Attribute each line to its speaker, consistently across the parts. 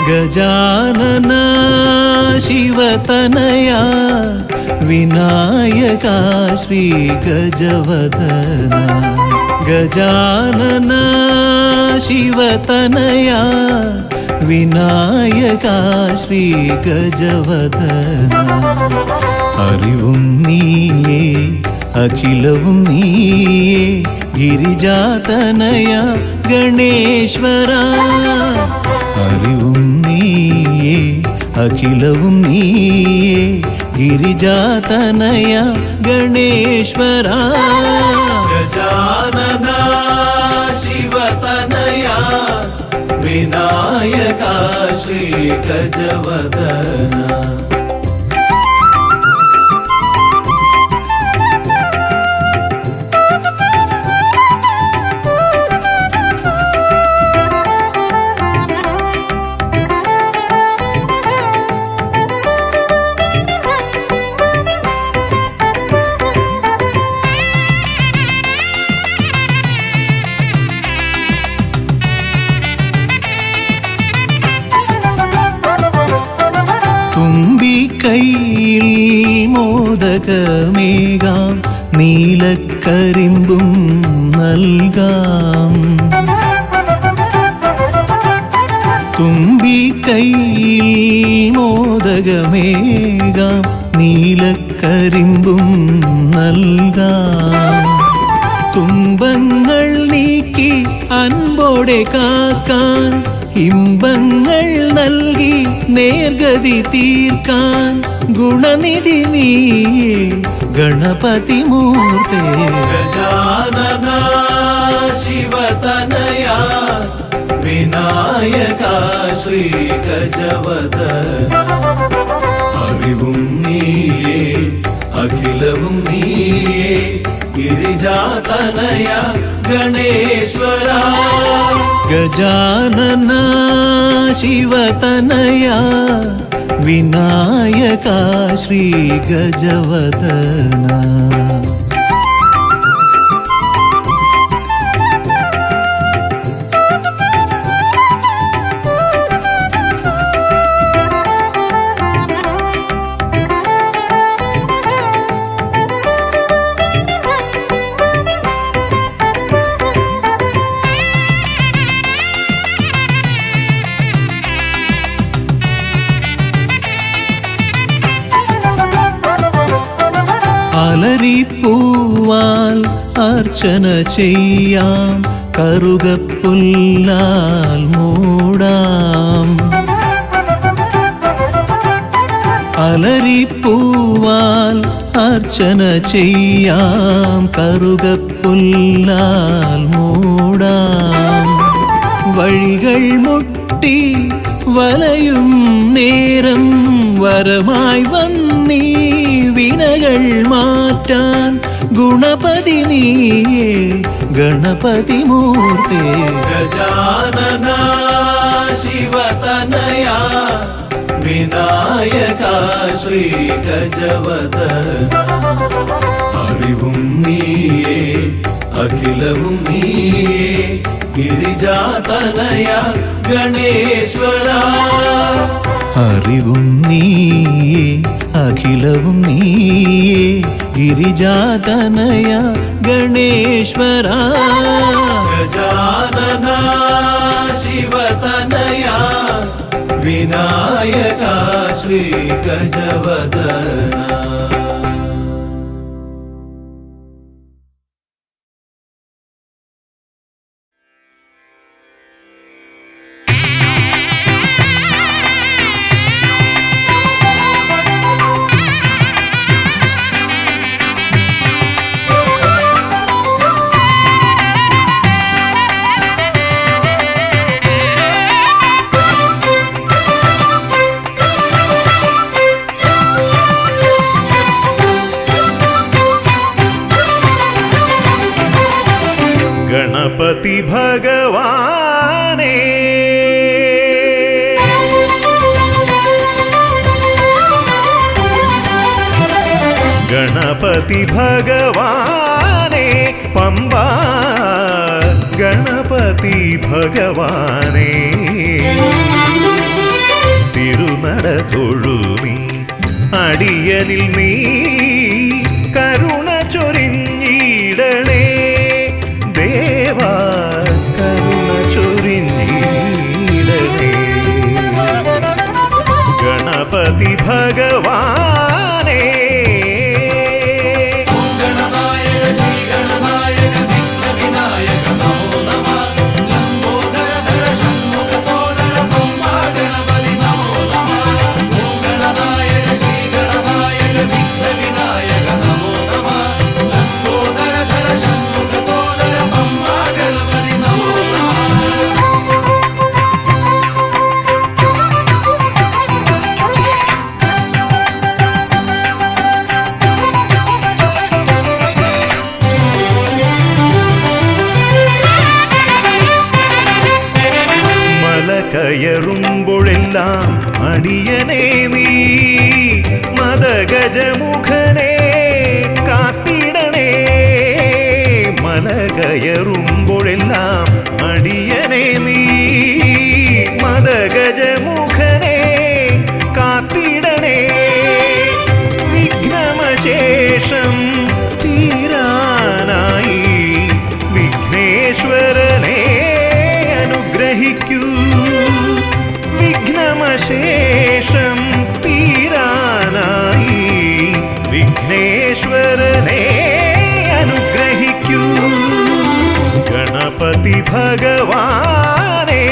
Speaker 1: गजानन शिवतनया विनायका श्री गजवदना गजानन शिवतनया विनायका श्री गजवदना അറിവും നീയേ അഖിലവും നീയേ ഗിരിജാതനയ ഗണേശ്വര അറിവും നീയേ അഖിലവും നീയേ ഗിരിജാതനയ ഗണേശ്വര ഗജാനന ശിവതനയ വിനായക ശ്രീ ഗജവദന കൈയിൽ മോദകമേകാം നീലക്കരിമ്പും നൽകാം തുമ്പി കൈയിൽ മോദകമേകാം നീലക്കരിമ്പും നൽകാം തുമ്പങ്ങൾ നീക്കി അൻപോടെ കാക്കാൻ ഇമ്പങ്ങൾ നൽകി നേർഗതി തീർക്കാൻ ഗുണനിധി നീയേ ഗണപതി മൂർത്തേ ഗജാനന ശിവതനയ വിനായക ശ്രീ ഗജവദന അറിവും നീയേ അഖിലവും നീയേ ഗിരിജാതനയ ഗണേശ്വര ഗജാനന ശിവതനയ വിനായക ശ്രീ ഗജവദന അലരിപ്പൂവാൽ അർച്ചന ചെയ്യാം കറുകപ്പുല്ലാൽ മൂടാം അലരിപ്പൂവാൽ അർച്ചന ചെയ്യാം കറുകപ്പുല്ലാൽ മൂടാം വഴികൾ മുട്ടി വലയും നേരം വരമായി വന്നീ വിനകൾ മാറ്റാൻ ഗുണപതി നീയേ ഗണപതി മൂർത്തേ ഗജാനന ശിവതനയ വിനായക ശ്രീ ഗജവദന അറിവും നീയേ അഖിലവും നീയേ ഗിരിജാതനയ ഗണേശ്വര അറിവും നീയേ അഖിലവും നീയേ ഗിരിജാതനയ ഗണേശ്വര ഗജാനന ശിവതനയ വിനായക ശ്രീ ഗജവദന
Speaker 2: गणपति भगवाने गणपति भगवाने पंबा गणपति भगवाने തിരുനട തൊഴുമീ അടിയനിൽ നീ കരുണ ചൊരിഞ്ഞിടണേ ദേവാ കരുണ ചൊരിഞ്ഞിടണേ ഗണപതി ഭഗവാനേ കയറുമ്പോഴെല്ലാം അടിയനേ നീ മദഗജമുഖനെ കാത്തിടണേ മല കയറുമ്പോഴെല്ലാം അടിയനേ നീ മദഗജമുഖനെ കാത്തിടണേ വിഘ്നമശേഷം തീരാനായി വിഘ്നേശ്വരനെ അനുഗ്രഹിക്കൂ വിഘ്നമശേഷം തീരാനായി വിഘ്നേശ്വരനെ അനുഗ്രഹിക്കൂ ഗണപതി ഭഗവാനേ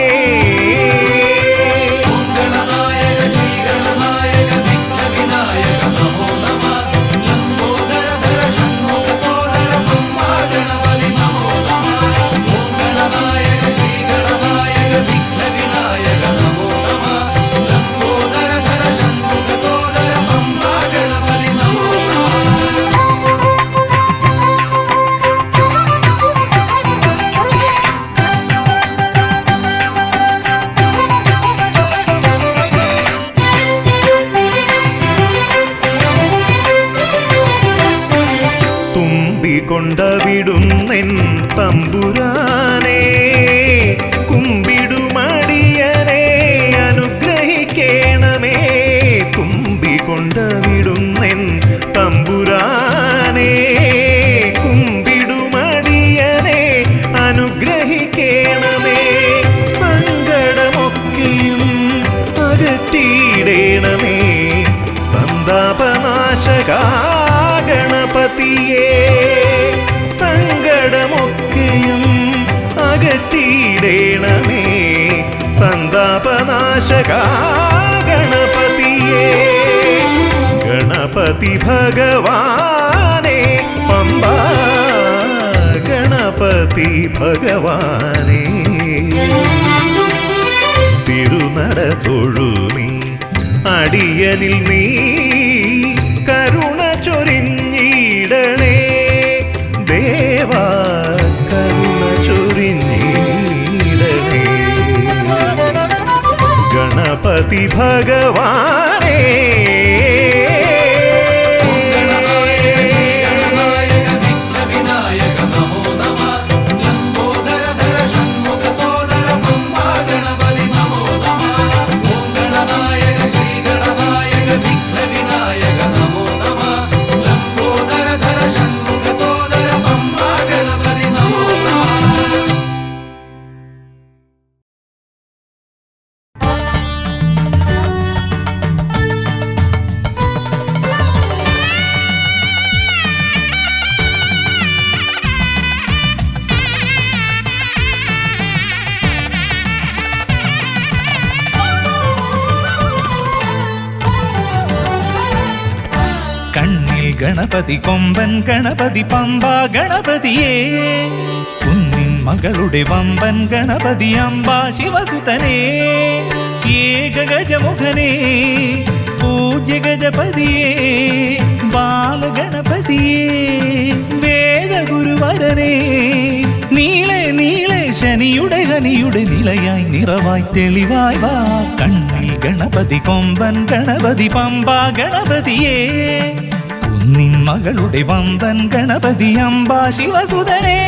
Speaker 2: കൊണ്ടവിടുന്നെൻ തമ്പുരാനെ കുമ്പിടുമടിയനെ അനുഗ്രഹിക്കണമേ കുമ്പികൊണ്ടവിടുന്നെൻ തമ്പുരാനെ കുമ്പിടുമടിയനെ അനുഗ്രഹിക്കണമേ സങ്കടമൊക്കെയും അകറ്റിയിടണമേ സന്താപനാശകാ ഗണപതിയേ സങ്കടമൊക്കെയും അകറ്റിയിടണമേ സന്താപനാശകാ ഗണപതിയേ ഗണപതി ഭഗവാനേ പമ്പാ ഗണപതി ഭഗവാനേ തിരുനട തൊഴുമീ അടിയനിൽ നീ കരുണ ചൊരിഞ്ഞിടണേ ദേവാ കരുണ ചൊരിഞ്ഞിടണേ ഗണപതി ഭഗവാനേ
Speaker 1: ഗണപതി കൊമ്പൻ ഗണപതി പമ്പ ഗണപതിയേ കുന്നിൻ മകളുടെ വമ്പൻ ഗണപതി അമ്പ ശിവസുതനേ ഏകഗജമുഖനേ പൂജ്യ ഗജപതിയേ ബാലഗണപതിയേ വേദഗുരുവരനേ നീളെ നീളെ ശനിയുടെ ഹനിയുടെ നിലയായി നിറവായി തെളിവായി വാ കണ്ണിൽ ഗണപതി കൊമ്പൻ ഗണപതി പമ്പ ഗണപതിയേ നിൻ മകളുടെ വമ്പൻ ഗണപതി അമ്പ ശിവസുതനേ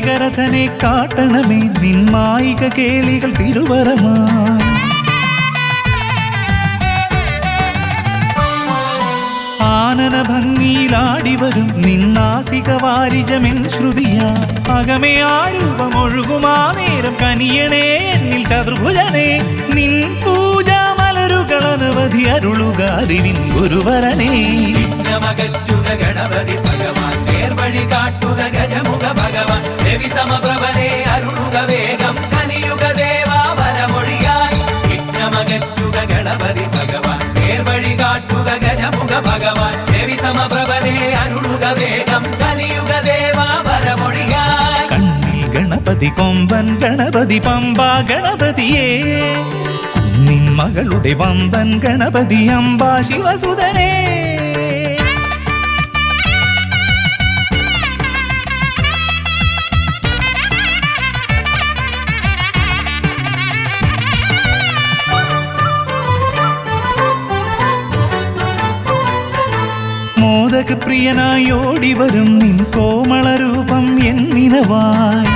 Speaker 1: ഏകരഥനെ കാട്ടണമേ നിന്മായിക കേളികൾ തിരുവരമാ ആനന ഭംഗിയിലാടിവരും നിന്നാസിക വാരിജമെൻ ശ്രുതിയാ അകമേ ആരൂപമൊഴുകുമാ നേരം കനിയണേ എന്നിൽ ചതുർഭുജനേ നിൻ പൂജാ മലരുകൾ അനവധി അരുളുക അറിവിൻ ഗുരുവരനേ
Speaker 3: വിഘ്നമകറ്റുക ഗണപതി ഭഗവാൻ നേർവഴി കാട്ടുക ഗജമുഖ ഭഗവാൻ രവി സമപ്രഭനെ അരുളുക വേഗം കനിയുക ദേവാ വരമൊഴിയായി വിഘ്നമകറ്റുക ഗണപതി ഭഗവാൻ നേർവഴി കാട്ടുക ഗജമുഖ ഭഗവാൻ രവി സമപ്രഭനെ അരുളുക വേഗം കനിയുക ദേവാ വരമൊഴിയായി
Speaker 1: കണ്ണിൽ ഗണപതി കൊമ്പൻ ഗണപതി പമ്പ ഗണപതിയേ നിൻ മകളുടെ വമ്പൻ ഗണപതി അംബാ ശിവസുതനേ മോദകപ്രിയനായി ഓടിവരും നിൻ കോമളരൂപം എന്നിനവായി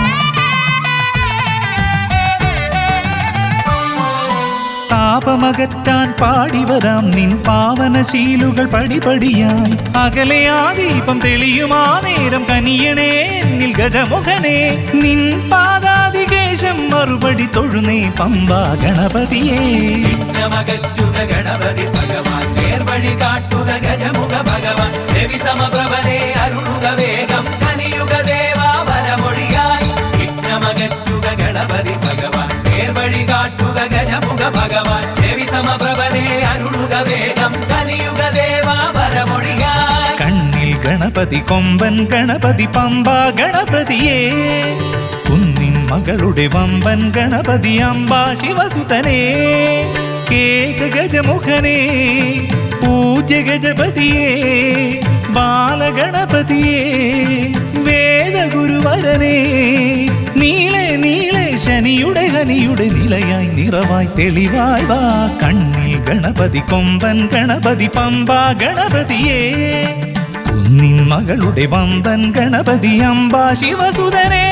Speaker 1: താപമകറ്റാൻ പാടിവരാം നിൻ പാവനശീലുകൾ പടിപടിയായി അകലെ ആ ദീപം തെളിയുമാ നേരം കനിയണേ എന്നിൽ ഗജമുഖനെ നിൻ പാദാതികേശം മറുപടി തൊഴുന്നേ പമ്പാ ഗണപതിയേ
Speaker 3: വിഘ്നമകറ്റുക ഗണപതി ഭഗവാൻ നേർവഴി കാട്ടുക ഗജമുഖ ഭഗവാൻ രവി സമപ്രഭനെ അരുളുക വേഗം കനിയുക ദേവാ വരമൊഴിയായി വിഘ്നമകറ്റുക ഗണപതി ഭഗവാൻ നേർവഴി കാട്ടുക ഗജമുഖ ഭഗവാൻ രവി സമപ്രഭനെ അരുളുക വേഗം കനിയുക ദേവാ വരമൊഴിയായി
Speaker 1: കണ്ണിൽ ഗണപതി കൊമ്പൻ ഗണപതി പമ്പ ഗണപതിയേ കുന്നിൻ മകളുടെ വമ്പൻ ഗണപതി അംബാ ശിവസുതനേ കേക ഗജമുഖനേ പൂജ്യ ഗജപതിയേ ബാലഗണപതിയേ വേദഗുരുവരനേ നീളെ നീളെ ശനിയുടെ ഹനിയുടെ നിലയായി നിറവായി തെളിവായി വാ കണ്ണിൽ ഗണപതി കൊമ്പൻ ഗണപതി പമ്പ ഗണപതിയേ കുന്നിൻ മകളുടെ വമ്പൻ ഗണപതി അംബാ ശിവസുതനേ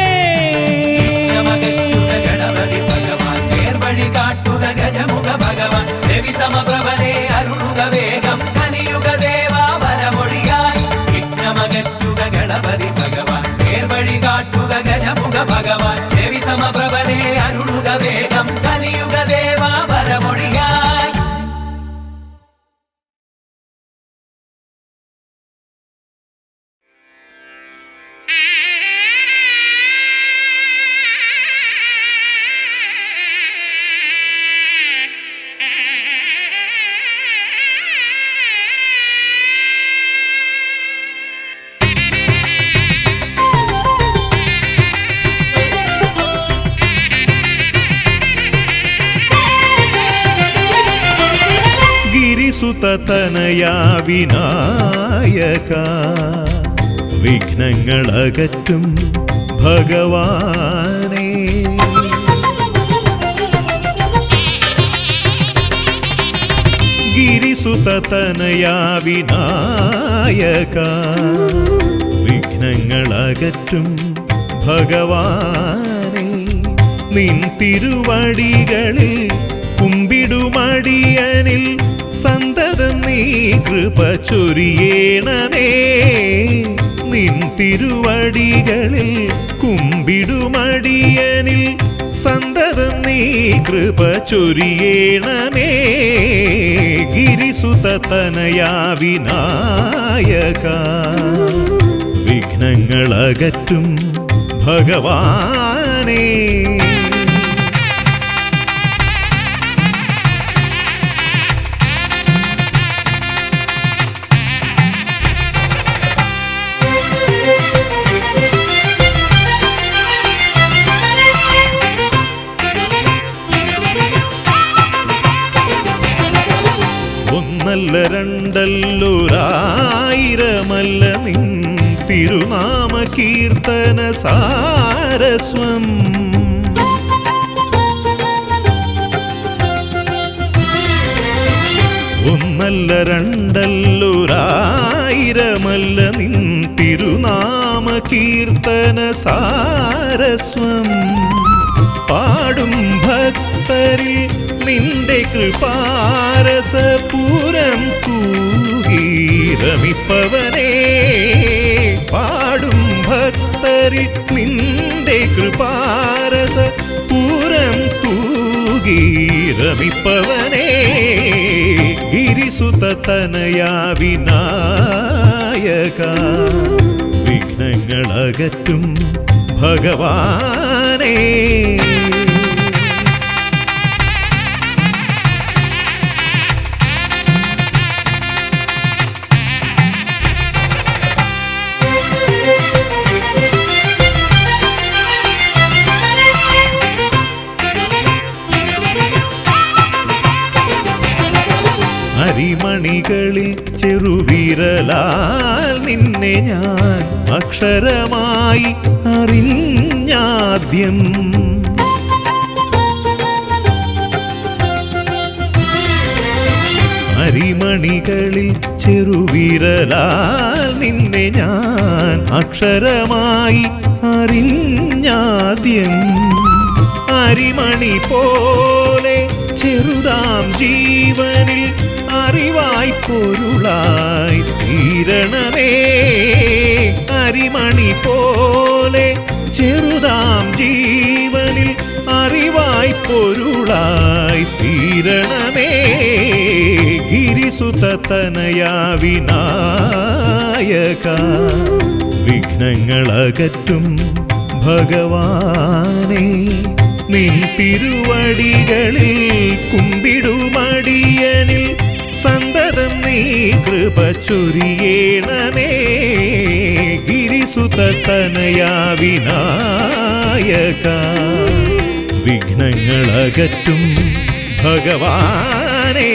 Speaker 3: വിഘ്നമകറ്റുക ഗണപതി ഭഗവാൻ നേർവഴി കാട്ടുക ഗജമുഖ ഭഗവാൻ രവി സമപ്രഭനെ അരുളുക വേഗം കനിയുക ദേവാ വരമൊഴിയായി വിഘ്നമകറ്റുക ഗണപതി ഭഗവാൻ നേർവഴി കാട്ടുക ഗജമുഖ ഭഗവാൻ രവി സമപ്രഭനെ അരുളുക വേഗം കനിയുക ദേവാ വരമൊഴിയായി
Speaker 2: സുതനയാ വിനായക വിഘ്നങ്ങളകറ്റും ഭഗവാനേ ഗിരിസുതനയാ വിനായക വിഘ്നങ്ങളകറ്റും ഭഗവാനേ നിൻ തിരുവടികളിൽ കുമ്പിടുമടിയനിൽ സന്തതം നീ കൃപ ചൊരിയേണമേ നിൻ തിരുവടികളിൽ കുമ്പിടുമടിയനിൽ സന്തതം നീ കൃപ ചൊരിയേണമേ ഗിരിസുതനയാ വിനായക വിഘ്നങ്ങളകറ്റും ഭഗവാനേ ഒന്നല്ല രണ്ടല്ലൊരായിരമല്ല നിൻ തിരുനാമ കീർത്തന സാരസ്വം ഒന്നല്ല രണ്ടല്ലൊരായിരമല്ല നിൻ തിരുനാമ കീർത്തന സാരസ്വം സാരസ്വം പാടും ഭക്തരിൽ നിന്റെ കൃപാരസപൂരം തൂകീരമിപ്പവനേ പാടും ഭക്തരിൽ നിന്റെ കൃപാരസപൂരം തൂകീരമിപ്പവനേ ഗിരിസുതനയാ വിനായക വിഘ്നങ്ങളകറ്റും ഭഗവാനേ അരിമണികളിൽ ചെറുവിരലാൽ നിന്നെ ഞാൻ അക്ഷരമായി അറിഞ്ഞാദ്യം അരിമണികളിൽ ചെറുവിരലാൽ നിന്നെ ഞാൻ അക്ഷരമായി അറിഞ്ഞാദ്യം അരിമണി പോലെ ചെറുതാം ജീവനിൽ അറിവായി പൊരുളായി തീരണമേ അരിമണി പോലെ ചെറുതാം ജീവനിൽ അറിവായി പൊരുളായി തീരണമേ ഗിരിസുതനയാ വിനായക വിഘ്നങ്ങളകറ്റും ഭഗവാനേ നിൻ തിരുവടികളിൽ കുമ്പിടുമടിയനിൽ സന്തതം നീ കൃപ ചൊരിയേണമേ ഗിരിസുതനയാ വിനായക വിഘ്നങ്ങളകറ്റും ഭഗവാനേ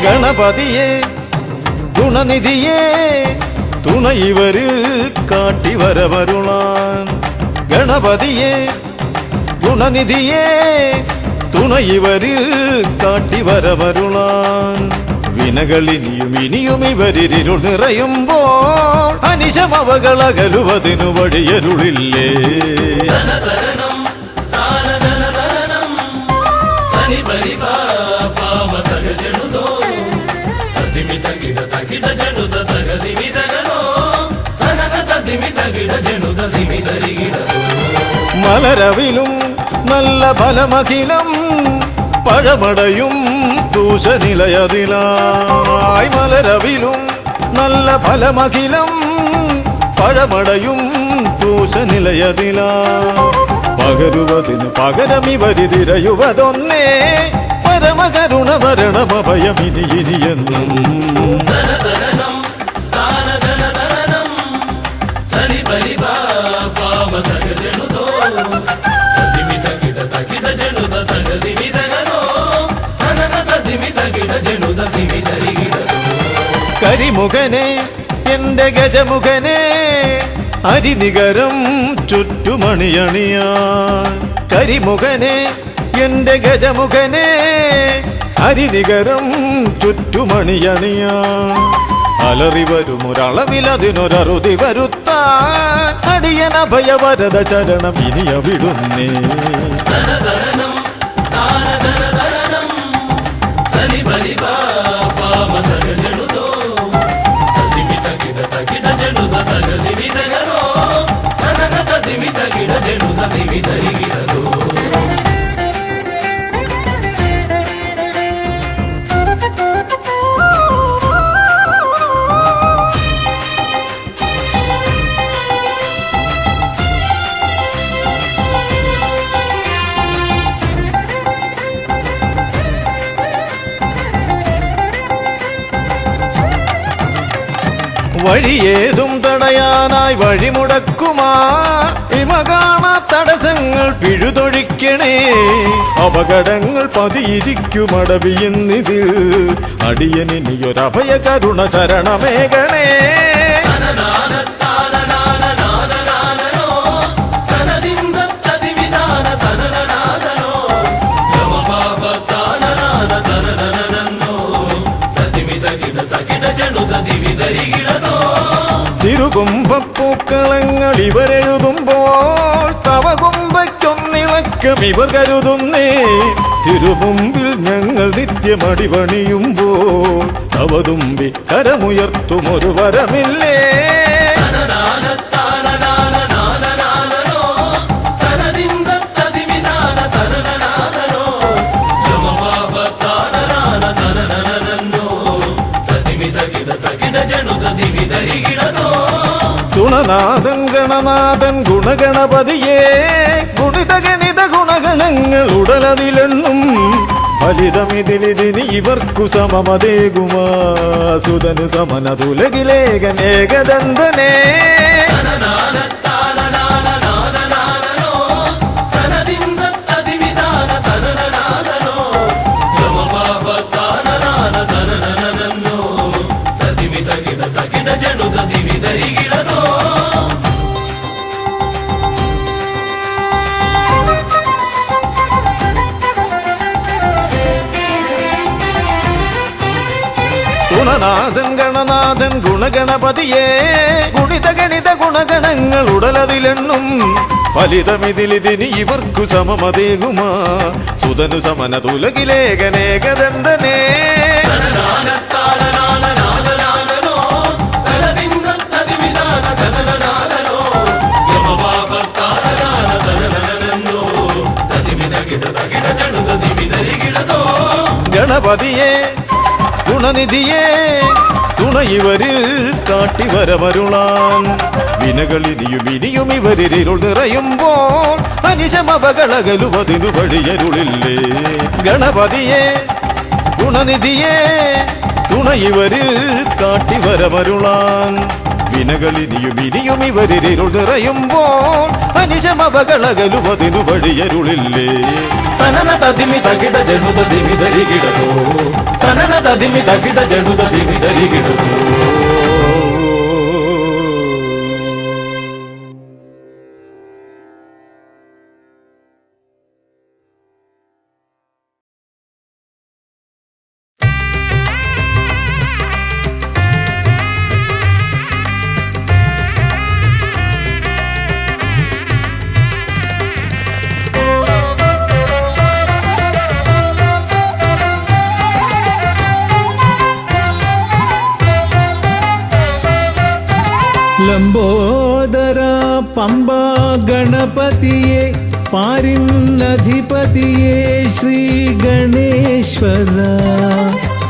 Speaker 4: ഗണപതിയെ ഗുണനിധിയെ തുണയിവരിൽ കാട്ടിവരവരുളാൻ ഗണപതിയെ ഗുണനിധിയെ തുണയിവരിൽ കാട്ടിവരവരുളാൻ വിനകളിനിയും ഇനിയും ഇവരിരുൾ നിറയുമ്പോൾ അനിശമവകളകലുവതിനു വഴിയരുളില്ലേ മലരവിലും നല്ല ഫലമഖിലം പഴമടയും ദൂഷനിലയതിലായി മലരവിലും നല്ല ഫലമഖിലം പഴമടയും ദൂഷനിലയതിലാ പകരുവതിനു പകരമിവരിതിരയുവതൊന്നേ പരമകരുണ വരണമഭയമിനി ഇനിയെന്നും കരിമുഖനെ എന്റെ ഗജമുഖനെ അരിനികരം ചുറ്റുമണിയണിയാൻ കരിമുഖനെ എന്റെ ഗജമുഖനെ അരിനികരം ചുറ്റുമണിയണിയാൻ അലറി വരുമൊരളവിലതിനൊരറുതി വരുത്താൻ അടിയന ഭയവരത ചരണം ഇനിയ വിടുന്നേ വഴിയേതും തടയാനായി വഴിമുടക്കുമാ ഇമ കാണാ തടസ്സങ്ങൾ പിഴുതൊഴിക്കണേ അപകടങ്ങൾ പതിയിരിക്കുമടവിയെന്നിതിൽ അടിയനിയൊരഭയ കരുണ ശരണമേകണേ തിരുകുംഭപ്പൂക്കളങ്ങൾ ഇവരെഴുതുമ്പോൾ തവ കുംഭയ്ക്കൊന്നിളക്കം ഇവർ കരുതുന്നേ തിരുമുമ്പിൽ ഞങ്ങൾ നിത്യമടിപണിയുമ്പോൾ തവതുമ്പി കരമുയർത്തുമൊരു വരമില്ലേ ഗുണനാഥൻ ഗണനാഥൻ ഗുണഗണപതിയേ ഗുണിത ഗണിത ഗുണഗണങ്ങൾ ഉടലതിലെണ്ണും ഫലിതമിതിലിതിന് ഇവർക്കു സമമതേകുമാ സുതനു സമനതുലകിലേകനേകദന്തനേ ഗുണനാഥൻ ഗണനാഥൻ ഗുണഗണപതിയേ ഗുണിത ഗണിത ഗുണഗണങ്ങൾ ഉടലതിലെണ്ണും ഫലിതമിതിലിതിന് ഇവർക്കു സമമതേകുമാ സുതനു സമനതുലകിലേകനേകദന്തനേ ഗണപതിയേ ഗുണനിധിയേ തുണയിവരിൽ കാട്ടിവരമരുളാൻ വിനകളിനിയും ഇനിയും ഇവരിരുൾ നിറയുമ്പോൾ അനിശമപകളകലുവതിനു വഴിയരുളില്ലേ ഗണപതിയേ ഗുണനിധിയേ തുണയിവരിൽ കാട്ടിവരമരുളാൻ വിനകളിനിയും ഇനിയും ഇവരിരുൾ നിറയുമ്പോൾ അനിശമപകളകലുവതിനു വഴിയരുളില്ലേ തനന തതിമി തകിട ജനുത ദിമി ധരികിടതോ തനന തതിമി തകിട ജനുത ദിമി ധരികിടതോ
Speaker 2: ലംബോദര പമ്പ ഗണപതിയെ പാരിന്നധിപതിയെ ശ്രീ ഗണേശ്വര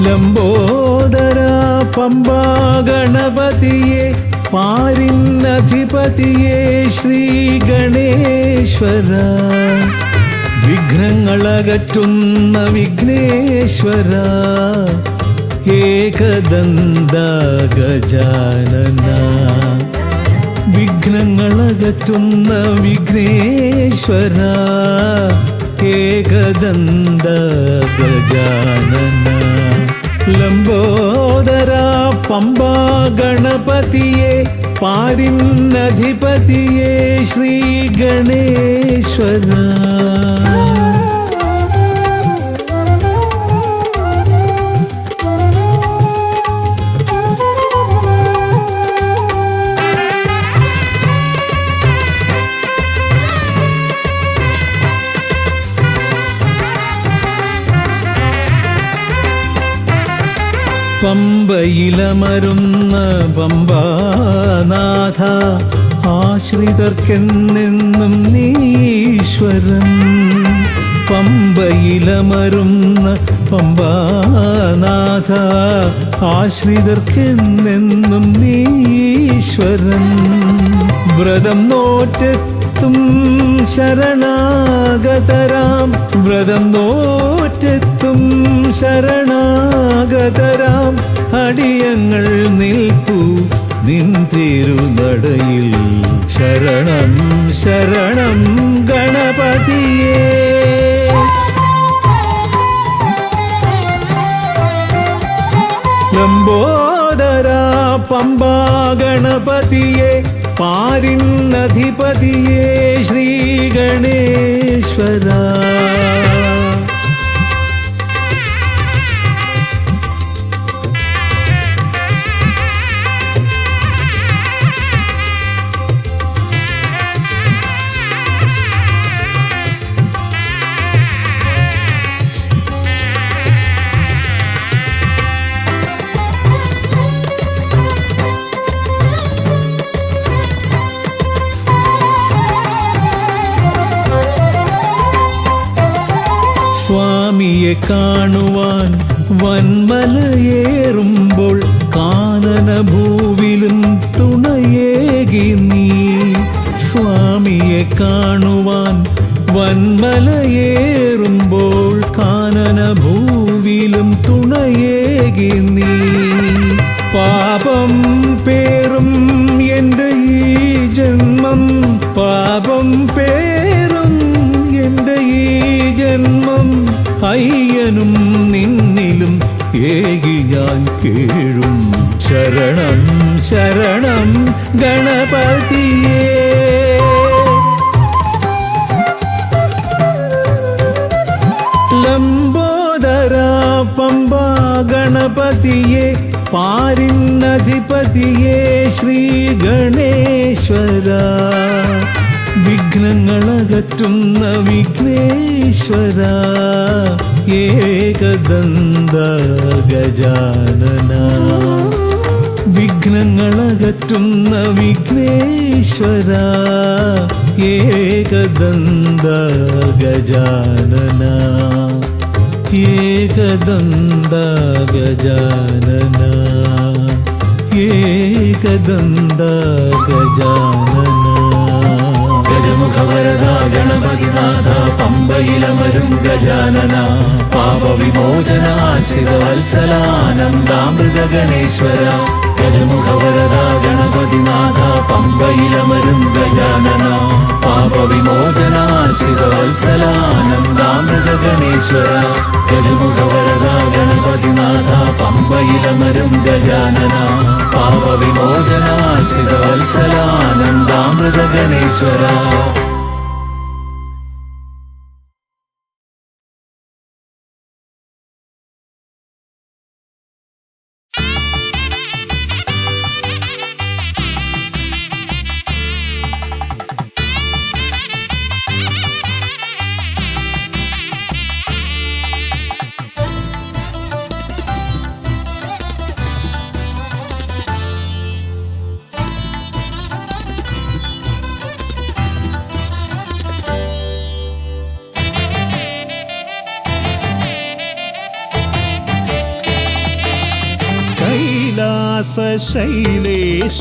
Speaker 2: ലംബോദര പമ്പ ഗണപതിയെ പാരിന്നധിപതിയെ ശ്രീ ഗണേശ്വര വിഘ്നങ്ങളകറ്റുന്ന വിഘ്നേശ്വര ഏകദന്ത ഗജാനന വിഘ്നങ്ങളകറ്റുന്ന വിഘ്നേശ്വര ഏകദന്ത ഗജാനന ലംബോദര പമ്പ ഗണപതിയെ പാരിന്നധിപതിയെ ശ്രീ ഗണേശ്വര പമ്പയിലമരുന്ന പമ്പാനാഥ ആശ്രിതർക്കെന്നെന്നും നീശ്വരൻ പമ്പയിലമരുന്ന പമ്പാനാഥ ആശ്രിതർക്കെന്നെന്നും നീശ്വരൻ വ്രതം നോറ്റെത്തും ശരണാഗതരാം വ്രതം നോറ്റെത്തും ശരണാഗതരാം അടിയങ്ങൾ നിൽപ്പു നിൻ തിരുനടയിൽ ശരണം ശരണം ഗണപതിയേ. ലംബോദരാ പമ്പാ ഗണപതിയേ പാരിന്നധിപതിയേ ശ്രീ ഗണേശ്വരാ. സ്വാമിയെ കാണുവാൻ വന്മലയേറുമ്പോൾ കാനനഭൂവിലും തുണയേകി നീ. സ്വാമിയെ കാണുവാൻ വന്മലയേറുമ്പോൾ കാനനഭൂവിലും തുണയേകി നീ. പാപം പേറും എൻ്റെ ഈ ജന്മം, പാപം പേറും എൻ്റെ ഈ ജന്മം, അയ്യനും നിന്നിലും ഏകി ഞാൻ കേഴും. ശരണം ശരണം ഗണപതിയേ. ലംബോദരാ പമ്പാ ഗണപതിയേ പാരിന്നധിപതിയേ ശ്രീ ഗണേശ്വരാ. വിഘ്നങ്ങളകറ്റുന്ന വിഘ്നേശ്വര ഏകദന്ത ഗജാനന. വിഘ്നങ്ങളകറ്റുന്ന വിഘ്നേശ്വര ഏകദന്ത ഗജാനന. ഏകദന്ത ഗജാനന, ഏകദന്ത ഗജാനന. ഗജമുഖവരദാ ഗണപതിനാഥ പമ്പയിലമരും ഗജാനന. പാപവിമോചനാശ്രിതവത്സലാനന്ദാമൃത ഗണേശ്വര. ഗജമുഖവരദാ ഗണപതിനാഥ പമ്പയിലമരും ഗജാനന. പാപവിമോചനാശ്രിതവത്സലാനന്ദാമൃത ഗണേശ്വര. ഗജമുഖവരദാ ഗണപതിനാഥ പമ്പയിലമരും ഗജാനന. പാപവിമോചനാശ്രിതവത്സലാനന്ദാമൃത ഗണേശ്വര.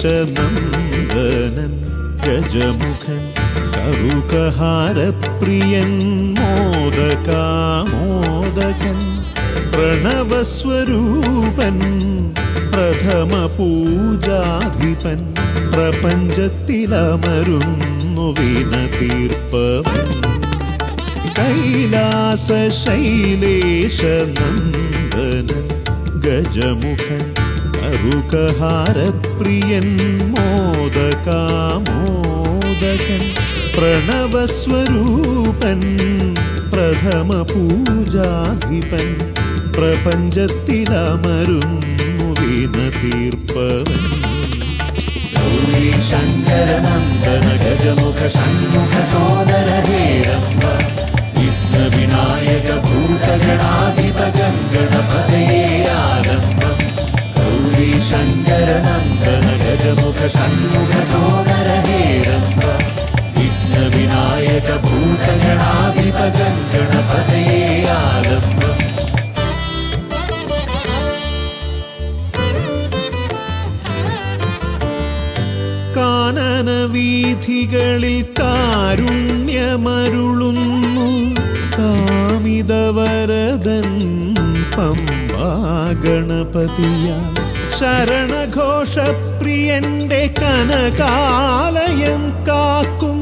Speaker 5: ശൈലേശനന്ദനൻ ഗജമുഖൻ കറുകഹാരപ്രിയൻ മോദകാമോദകൻ പ്രണവസ്വരൂപൻ പ്രഥമ പൂജാധിപൻ പ്രപഞ്ചത്തിലമരുന്നു വിനതീർപ്പവൻ. കൈലാസ ശൈലേശനന്ദനൻ ഗജമുഖൻ കറുകഹാരപ്രിയൻ മോദകാമോദകൻ പ്രണവസ്വരൂപൻ പ്രഥമ പൂജാധിപൻ പ്രപഞ്ചത്തിലമരുന്നു വിനതീർപ്പവൻ. ഗൗരീ ശങ്കരനന്ദന ഗജമുഖ ഷൺമുഖ സോദര ഹേരംബ വിഘ്ന വിനായക ഭൂതഗണാധിപ ഗണപതയേ ആരംഭം. ഗൗരീ ശങ്കരനന്ദന ഗജമുഖ ഷൺമുഖ സോദര ഹേരംബ വിഘ്ന വിനായക ഭൂതഗണാധിപ ഗണപതയേ ആരംഭം. കാനന വീഥികളിൽ കാരുണ്യമരുളുന്നു കാമിതവരദൻ പമ്പാ ഗണപതിയ. ശരണഘോഷപ്രിയന്റെ കനകാലയം കാക്കും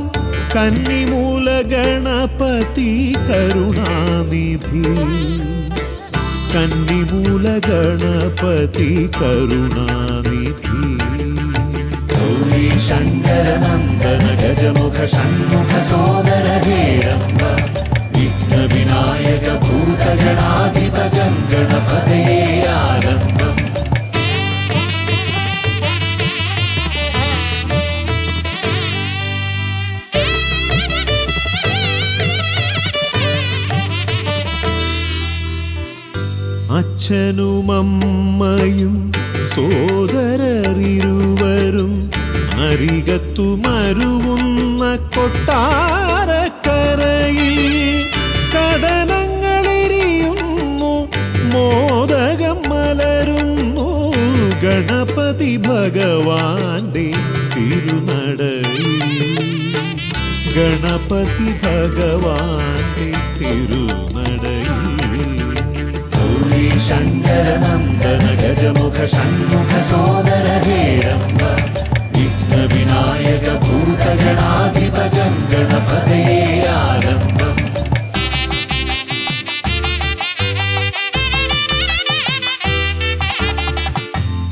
Speaker 5: കന്നിമൂല ഗണപതി കരുണാനിധി. കന്നിമൂല ഗണപതി കരുണാനിധി.
Speaker 2: ഗൗരി ശങ്കര നന്ദന ഗജമുഖ ഷൺമുഖ സോദര ഹേരംബ വിഘ്ന വിനായക ഭൂതഗണാധിപ ഗണപതയേ ആരംഭം.
Speaker 5: അച്ഛനുമമ്മയും സോദരരിരുവരും അരികത്തു മരുവുന്ന കൊട്ടാരക്കരയിൽ കഥനങ്ങളെരിയുന്നു, മോദകം മലരുന്നു ഗണപതി ഭഗവാന്റെ തിരുനടയിൽ. ഗണപതി ഭഗവാന്റെ തിരുനടയിൽ.
Speaker 2: ഗൗരി ശങ്കര നന്ദന ഗജമുഖ ഷൺമുഖ സോദര ഹേരംബ വിഘ്ന വിനായക ഭൂതഗണാധിപ ഗണപതയേ ആരംഭം.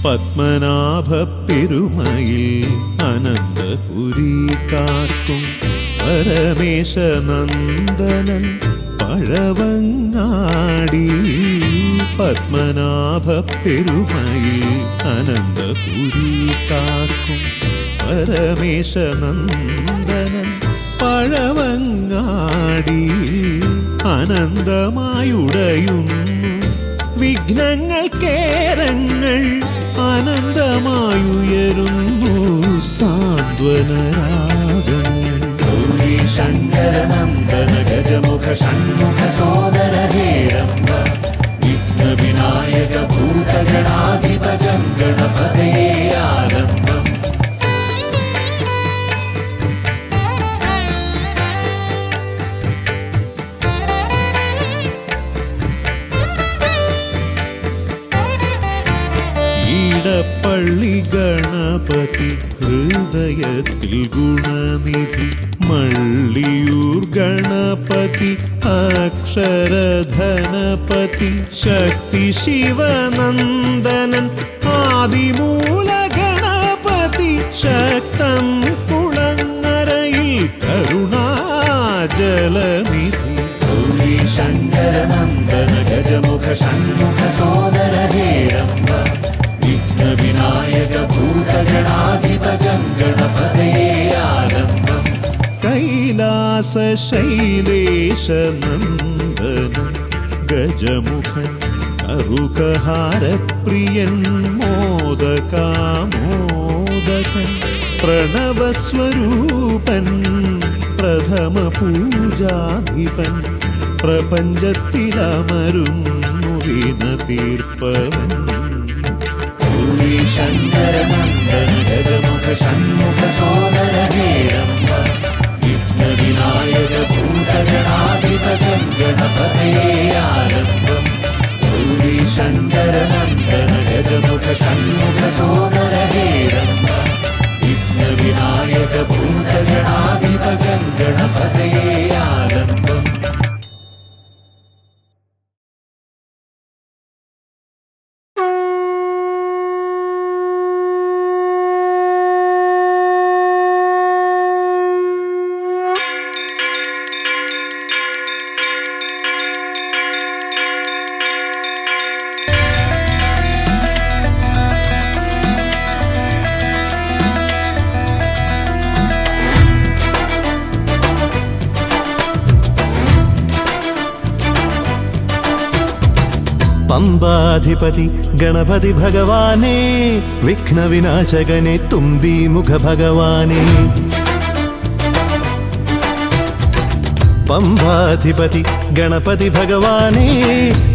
Speaker 5: പത്മനാഭ പെരുമയിൽ അനന്തപുരി കാക്കും പരമേശനന്ദനൻ പഴവങ്ങാടി. പത്മനാഭ പെരുമയിൽ അനന്തപുരി കാക്കും പരമേശനന്ദനൻ പഴവങ്ങാടി. അനന്തമായുടയുന്നു വിഘ്നങ്ങൾ കേരങ്ങൾ, അനന്തമായുയരുന്നു സാന്ത്വനരാഗങ്ങൾ.
Speaker 2: ഗൗരി ശങ്കര നന്ദന ഗജമുഖ ഷൺമുഖ സോദര ഹേരംബ വിഘ്ന വിനായക ഭൂതഗണാധിപ ഗണപതയേ ആരംഭം.
Speaker 5: ഈടപ്പള്ളി ഗണപതി ഹൃദയത്തിൽ ഗുണനിധി. മള്ളിയൂർ ഗണപതി അക്ഷരധനപതി. ശക്തി ശിവനന്ദനൻ ആദിമൂല ഗണപതി. ശക്തം കുളങ്ങരയിൽ കരുണാജലനിധി.
Speaker 2: ഗൗരി ശങ്കര നന്ദന ഗജമുഖ ഷൺമുഖ സോദര ഹേരംബ വിഘ്ന വിനായക ഭൂതഗണാധിപ ഗണപതയേ ആരംഭം.
Speaker 5: കൈലാസ ശൈലേശ നന്ദനൻ ഗജമുഖൻ കറുകഹാരപ്രിയൻ മോദകാമോദകൻ. പ്രണവസ്വരൂപൻ പ്രഥമ പൂജാധിപൻ. പ്രപഞ്ചത്തിലമരുന്നു വിന തീർപ്പവൻ.
Speaker 2: ഗൗരി ശങ്കര നന്ദന ഗജമുഖ ഷൺമുഖ സോദര ഹേരംബ വിഘ്ന വിനായക ഭൂതഗണാധിപ ഗണപതയേ ആരംഭം. ഗൗരി ശങ്കര നന്ദന ഗജമുഖ ഷൺമുഖ സോദര ഹേരംബ വിഘ്ന വിനായക ഭൂതഗണാധിപ ഗണപതയേ ആരംഭം.
Speaker 6: പമ്പാധിപതി ഗണപതി ഭഗവാനേ, വിഘ്നവിനാശകനെ തുമ്പീമുഖ ഭഗവാനേ. പമ്പാധിപതി ഗണപതി ഭഗവാനേ,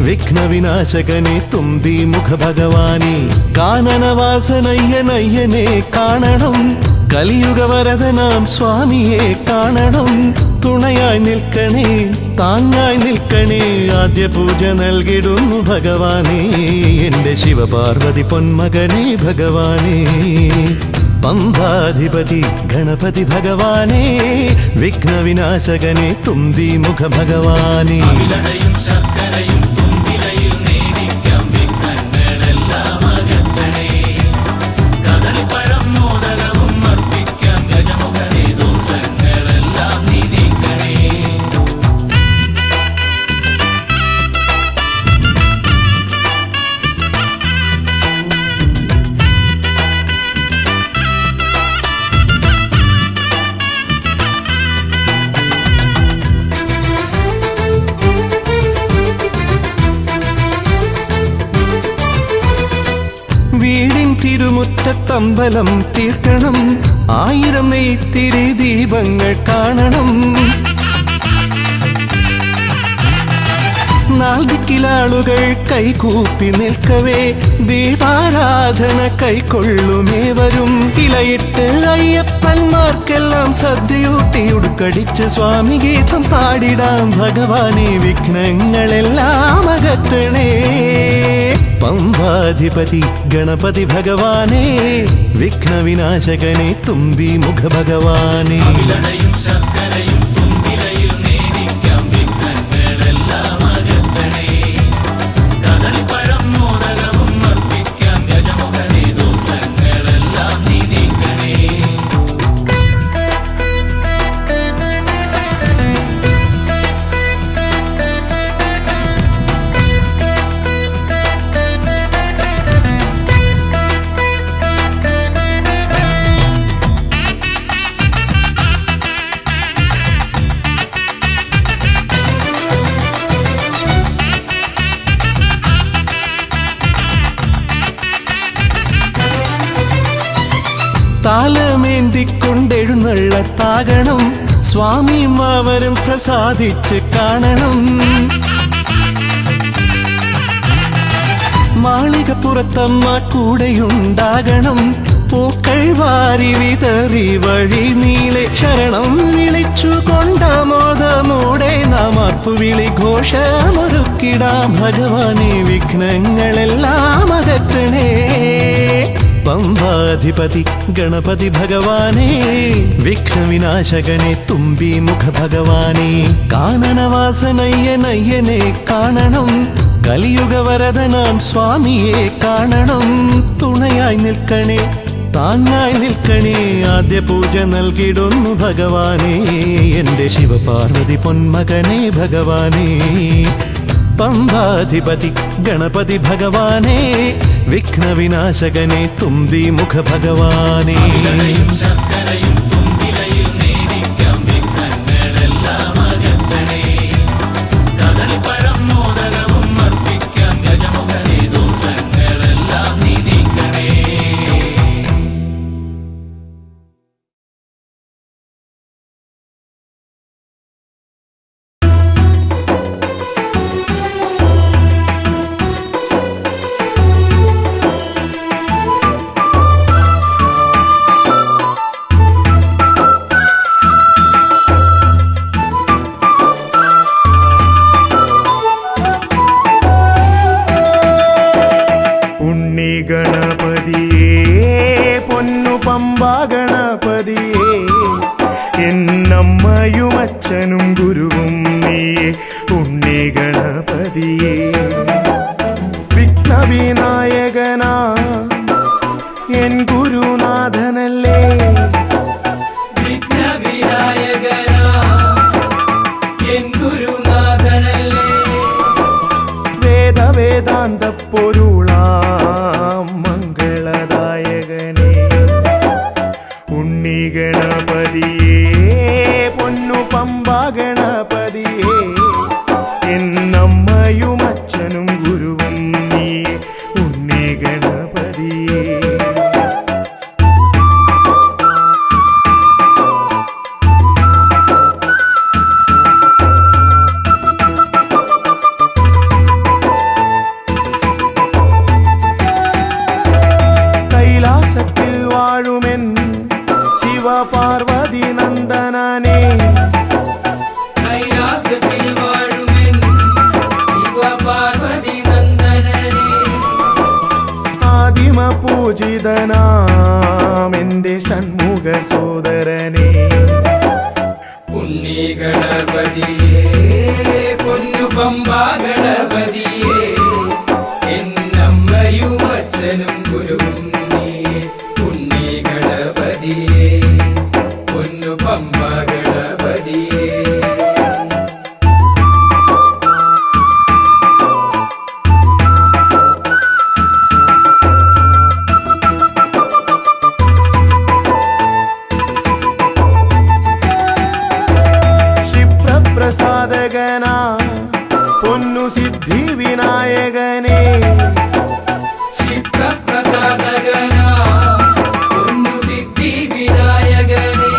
Speaker 6: വിഘ്നവിനാശകനെ തുമ്പീമുഖ ഭഗവാനേ. കാനനവാസനയ്യനയ്യനെ കാണണം, കലിയുഗവരദനാം സ്വാമിയെ കാണണം. തുണയായി നിൽക്കണേ, താങ്ങായി നിൽക്കണേ. ആദ്യ പൂജ നൽകിടുന്നു ഭഗവാനേ, എൻ്റെ ശിവപാർവതി പൊന്മകനേ ഭഗവാനേ. പമ്പാധിപതി ഗണപതി ഭഗവാനേ, വിഘ്നവിനാശകനെ തുമ്പി മുഖ ഭഗവാനേ.
Speaker 3: അവിലടയും ശർക്കരയും തുമ്പിലയിൽ നേടിക്കാം വിഘ്നങ്ങളെല്ലാം അകറ്റണേ. കദളിപ്പഴം മോദകവും അർപ്പിക്കാം ഗജമുഖനെ, ദോഷങ്ങളെല്ലാം നീ നീക്കണേ.
Speaker 6: വീടിൻ തിരുമുറ്റത്തമ്പലം തീർക്കണം, 1000 നെയ്ത്തിരി ദീപങ്ങൾ കാണണം. നാൽദിക്കിലാളുകൾ കൈകൂപ്പി നിൽക്കവേ, ദീപാരാധന കൈക്കൊള്ളുമേവരും. ഇലയിട്ട് അയ്യപ്പന്മാർക്കെല്ലാം സദ്യയൂട്ടി ഉടുക്കടിച്ച് സ്വാമി ഗീതം പാടിടാം ഭഗവാനെ, വിഘ്നങ്ങളെല്ലാം അകറ്റണേ. പമ്പാധിപതി ഗണപതി ഭഗവാനേ, വിഘ്നവിനാശകനെ തുമ്പി മുഖ ഭഗവാനേ.
Speaker 3: അവിലടയും ശർക്കരയും തുമ്പിലയിൽ നേടിക്കാം വിഘ്നങ്ങളെല്ലാം അകറ്റണേ. കദളിപ്പഴം മോദകവും അർപ്പിക്കാം ഗജമുഖനെ, ദോഷങ്ങളെല്ലാം നീ നീക്കണേ.
Speaker 6: താലമേന്തിക്കൊണ്ടെഴുന്നള്ളത്താകണം, സ്വാമിയും അവരും പ്രസാദിച്ച് കാണണം. മാളികപ്പുറത്തമ്മ കൂടെയുണ്ടാകണം, പൂക്കൾ വാരി വിതറി വഴി നീളെ ശരണം വിളിച്ചു കൊണ്ടാമോദമോടെ നാം അർപ്പുവിളി ഘോഷമൊരുക്കിടാം ഭഗവാനെ, വിഘ്നങ്ങളെല്ലാം അകറ്റണേ. പമ്പാധിപതി ഗണപതി ഭഗവാനേ, വിഘ്നവിനാശകനെ തുമ്പി മുഖ ഭഗവാനേ. കാനനവാസനയ്യനയ്യനെ കാണണം, കലിയുഗവരദനാം സ്വാമിയെ കാണണം. തുണയായി നിൽക്കണേ, താങ്ങായി നിൽക്കണേ. ആദ്യ പൂജ നൽകിടുന്നു ഭഗവാനേ, എൻ്റെ ശിവപാർവതി പൊന്മകനേ ഭഗവാനേ. പമ്പാധിപതി ഗണപതി ഭഗവാനേ, വിഘ്നവിനാശകനെ തുമ്പി മുഖ ഭഗവാനേ.
Speaker 3: അവിലടയും ശർക്കരയും തുമ്പിലയിൽ നേടിക്കാം വിഘ്നങ്ങളെല്ലാം അകറ്റണേ. കദളിപ്പഴം മോദകവും അർപ്പിക്കാം ഗജമുഖനെ, ദോഷങ്ങളെല്ലാം നീ നീക്കണേ.
Speaker 7: എന്നമ്മയും അച്ഛനും ഗുരുവും നീയേ ഉണ്ണി ഗണപതിയേ. വിഘ്നവിനായകനാ എൻ ഗുരുനാഥനല്ലേ,
Speaker 3: വിഘ്നവിനായകനാ എൻ ഗുരുനാഥനല്ലേ.
Speaker 7: വേദവേദാന്ത പൊരുളാം മംഗളദായകനേ ഉണ്ണി ഗണപതിയേ. പൊന്നു പമ്പാ ഗണപതിയേ, എന്നമ്മയും അച്ഛനും ഗുരുവും നീയേ ഉണ്ണി ഗണപതിയേ. കൈലാസത്തിൽ വാഴുമെൻ ശിവ പാർവതി നന്ദനനേ
Speaker 3: കൈലാസത്തിൽ വാഴുമെൻ ശിവപാർവതി നന്ദനനേ
Speaker 7: ആദിമ പൂജിതനാം എന്റെ ഷൺമുഖ സോദരനേ
Speaker 3: ഉണ്ണി ഗണപതിയേ പൊന്നു പമ്പാ ഗണപതിയേ എന്നമ്മയും അച്ഛനും ഗുരുവും നീയേ ഉണ്ണി ഗണപതിയേ പൊന്നു പമ്പാ ഗണപതിയേ
Speaker 7: ക്ഷിപ്രപ്രസാദകനാ പൊന്നു സിദ്ധി വിനായകനേ
Speaker 3: ക്ഷിപ്രപ്രസാദകനാ പൊന്നു സിദ്ധി വിനായകനേ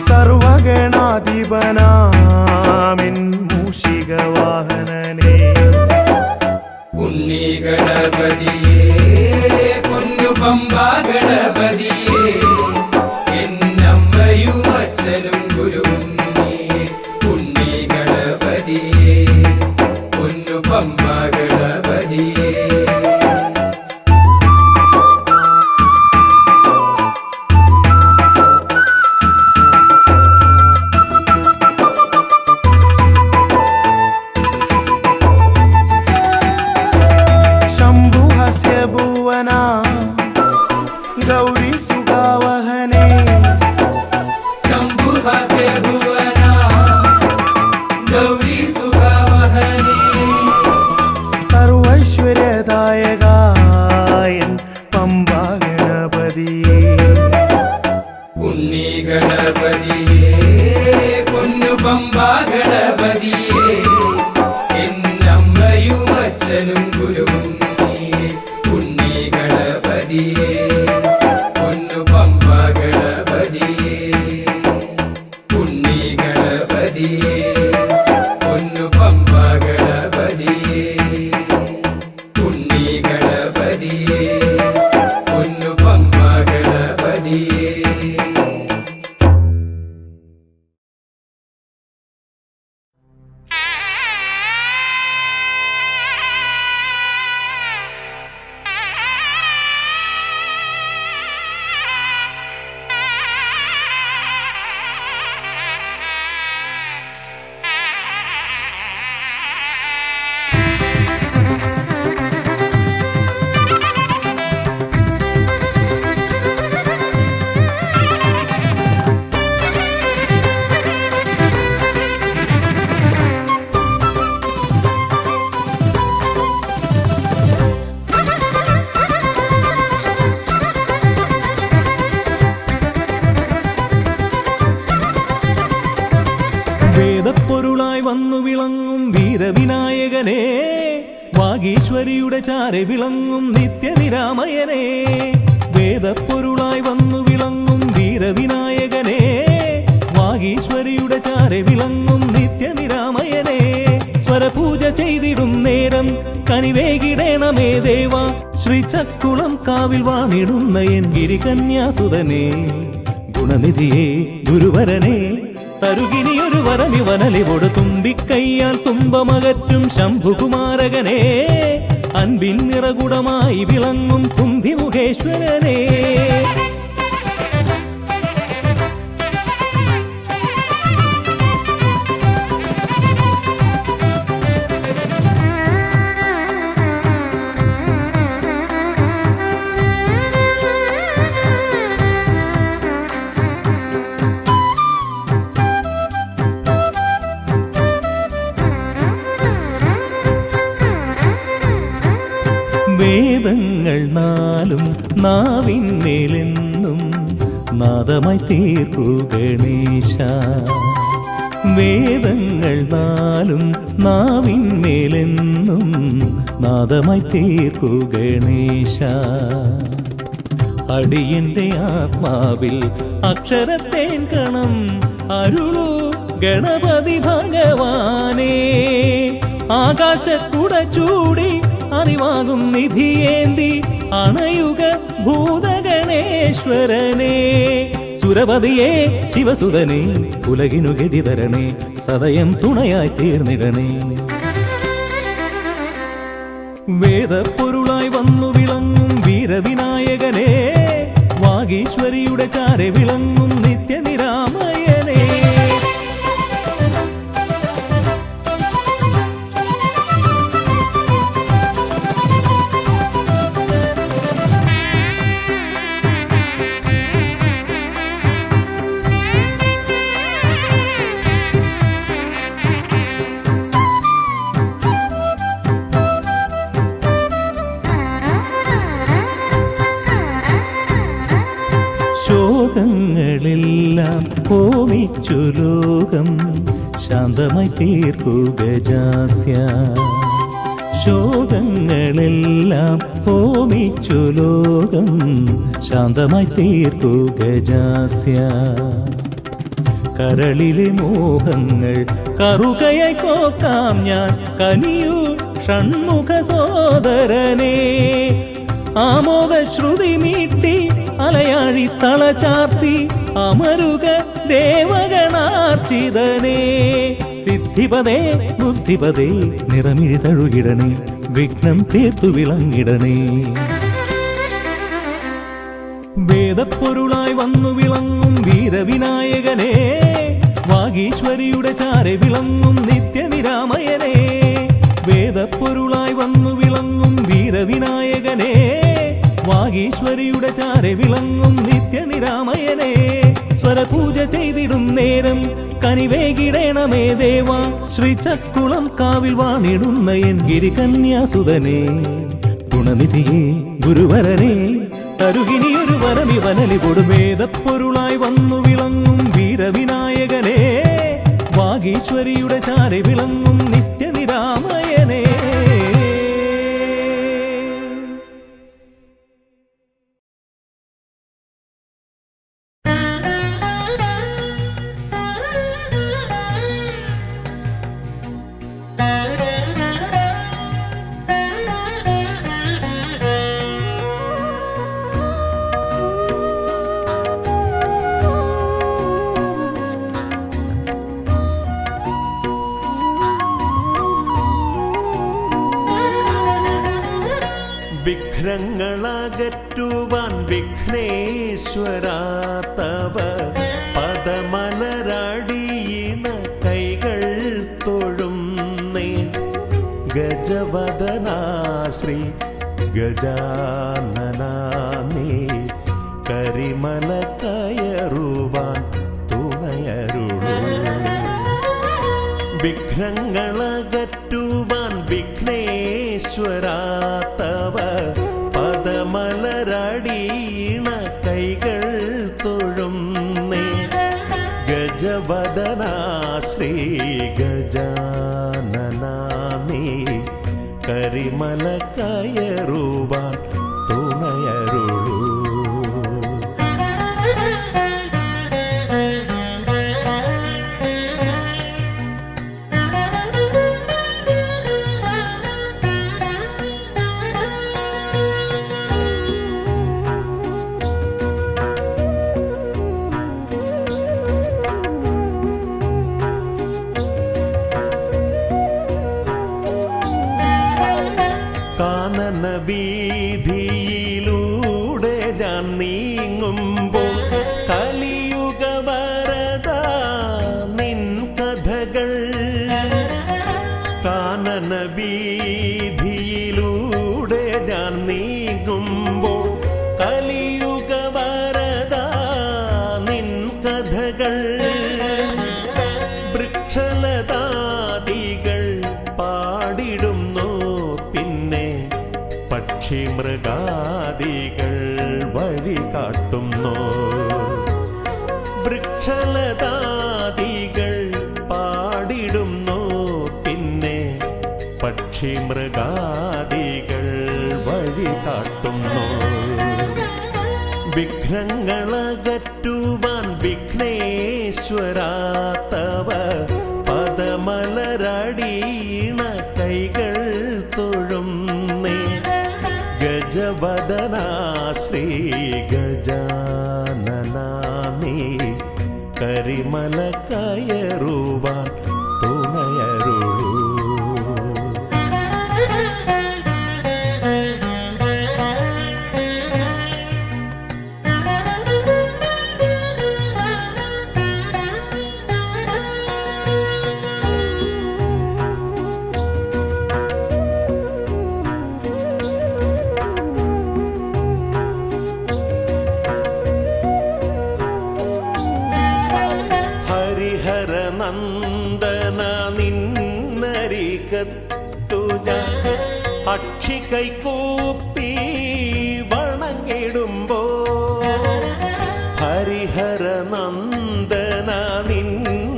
Speaker 7: സർവഗണാധിപനാമിൻ മൂഷിക വാഹനനേ
Speaker 3: ഉണ്ണി ഗണപതിയേ പൊന്നു പമ്പാ ഗണപതിയേ എന്നമ്മയും അച്ഛനും ഗുരുവും നീയേ ഉണ്ണി ഗണപതിയേ പൊന്നു പമ്പാ ഗണപതിയേ
Speaker 7: ശംഭുഹസ്യ ഭുവന ഗൗരി സുഗാവഹനേ
Speaker 3: ശംഭുഹസ്യ ഭുവന ഗൗരി സുഗാവഹനേ
Speaker 7: സർവൈശ്വര്യദായകായൻ പമ്പാ ഗണപതിയേ
Speaker 3: ഉണ്ണി ഗണപതിയേ പൊന്നു പമ്പാ ഗണപതിയേ എന്നമ്മയും അച്ഛനും ഗുരുവും നീയേ ഉണ്ണി ഗണപതിയേ പൊന്നു പമ്പാ ഗണപതിയേ ഉണ്ണി ഗണപതിയേ പൊന്നു പമ്പാ ഗണപതിയേ ഉണ്ണി ഗണപതിയേ പൊന്നു പമ്പാ ഗണപതിയേ
Speaker 1: വേദപ്പൊരുളായി വന്നു വിളങ്ങും വീരവിനായകനെ വാഗീശ്വരിയുടെ ചാരെ വിളങ്ങും നിത്യനിരാമയനെ വേദപ്പൊരുളായി വന്നു വിളങ്ങും വീരവിനായകനെ വാഗീശ്വരിയുടെ ചാരെ വിളങ്ങും നിത്യനിരാമയനെ സ്വരപൂജ ചെയ്തിടും നേരം കനിവേകിടേണമേ ദേവ ശ്രീചക്കുളം കാവിൽ വാണിടുന്ന എൻ ഗിരികന്യാസുതനെ ഗുണനിധിയെ ഗുരുവരനെ തരുകിനിയൊരു വരമിവനലിവോട് തുമ്പിക്കയ്യാൽ തുമ്പമകറ്റും ശംഭുകുമാരകനെ അൻപിൻ നിറകുടമായി വിളങ്ങും കുംഭിമുഖേശ്വരനെ വേദങ്ങൾ നാലും നാവിന്മേലെന്നും നാദമായി തീർക്കൂ ഗണേശ വേദങ്ങൾ നാലും നാവിന്മേലെന്നും നാദമായി തീർക്കൂ ഗണേശ അടിയന്റെ ആത്മാവിൽ അക്ഷരത്തേൻ കണം അരുളൂ ഗണപതി ഭഗവാനേ ആകാശക്കുട ചൂടി അറിവാകും നിധിയേന്തി അണയുക ഭൂതഗണേശ്വരനേ സുരപതിയെ ശിവസുതനെ ഉലകിനു ഗതി തരണേ, സദയം തുണയായി തീർന്നിടണേ. വേദപ്പൊരുളായി വന്നു വിളങ്ങും വീരവിനായകനെ, വാഗീശ്വരിയുടെ ചാരെ വിളങ്ങും നിത്യനിരാമയനെ. ശോകങ്ങളെല്ലാം ഹോമിച്ചു ലോകം ശാന്തമായി തീർക്കൂ ഗജാസ്യ. ശോകങ്ങളെല്ലാം ഹോമിച്ചു ലോകം ശാന്തമായി തീർക്കൂ ഗജാസ്യ. കരളിലെ മോഹങ്ങൾ കറുകയായി കോക്കാം ഞാൻ, കനിയൂ ഷൺമുഖ സോദരനെ. ആമോദ ശ്രുതി മീട്ടി അലയാഴി തളചാർത്തി അമരുക ദേവഗണാർച്ചിതനേ. സിദ്ധിപദേ ബുദ്ധിപദേ നിറമിഴി തഴുകിടണേ, വിഘ്നം തീർത്തു വിളങ്ങിടണേ. വേദപ്പൊരുളായി വന്നു വിളങ്ങും വീരവിനായകനെ, വാഗീശ്വരിയുടെ ചാരെ വിളങ്ങും നിത്യനിരാമയനെ. വേദപ്പൊരുളായി വന്നു വിളങ്ങും വീരവിനായകനെ, വാഗീശ്വരിയുടെ ചാരെ വിളങ്ങും നിത്യനിരാമയനെ. സ്വരപൂജ ചെയ്തിടും നേരം കനിവേകിടേണമേ ദേവ, ശ്രീചക്കുളം കാവിൽ വാണിടുന്ന എൻ ഗിരികന്യാസുതനെ. ഗുണനിധിയെ ഗുരുവരനെ തരുകിനിയൊരു വരമിവനലി കൊടുമേദപ്പൊരുളായി വന്നു വിളങ്ങും വീരവിനായകനെ, വാഗീശ്വരിയുടെ ചാരെ വിളങ്ങും നിത്യനിരാമയനെ.
Speaker 5: വിഘ്നങ്ങളകറ്റുവാൻ വിഘ്നേശ്വരാ തവ പദമലരടിയിണ കൈകൾ തൊഴുന്നേ. ഗജവദനാ ശ്രീ ഗജാനനാ നീ കരിമല കയറുവാൻ തുണയരുളൂ. വിഘ്നങ്ങളകറ്റുവാൻ വിഘ്നേശ്വരാ തവ പദമലരടിയിണ കൈകൾ തൊഴുന്നേ. ഗജവദനാ ശ്രീ ഗജാനനാ നീ കരിമല കയറുവാൻ തുണയരുളൂ. വീതിയിലൂടെ ഞാൻ നീങ്ങുമ്പോൾ കലിയുഗ വരദ നിൻ കഥകൾ. കാനന വീതിയിലൂടെ ഞാൻ നീങ്ങുമ്പോൾ കലിയുഗ വരദ നിൻ കഥകൾ. വൃക്ഷലതാദികൾ പാടിടുന്നു, പിന്നെ പക്ഷിമൃഗാദികൾ വഴി കാട്ടുന്നു. വൃക്ഷലതാദികൾ പാടിടുന്നു, പിന്നെ പക്ഷിമൃഗാദികൾ വഴി കാട്ടുന്നു. വിഘ്നങ്ങളകറ്റുവാൻ വിഘ്നേശ്വരാ തവ പദമലരടിയിണ കൈകൾ തൊഴുന്നേ. ഗജവദനാ ശ്രീ ഗജാനനാ നീ കരിമല കയറുവാൻ തുണയരുളൂ. ഹരിഹരനന്ദന നിന്നരികത്തു ഞാൻ അക്ഷി കൈകൂപ്പി വണങ്ങിടുമ്പോ. ഹരിഹരനന്ദന നിന്നരികത്തു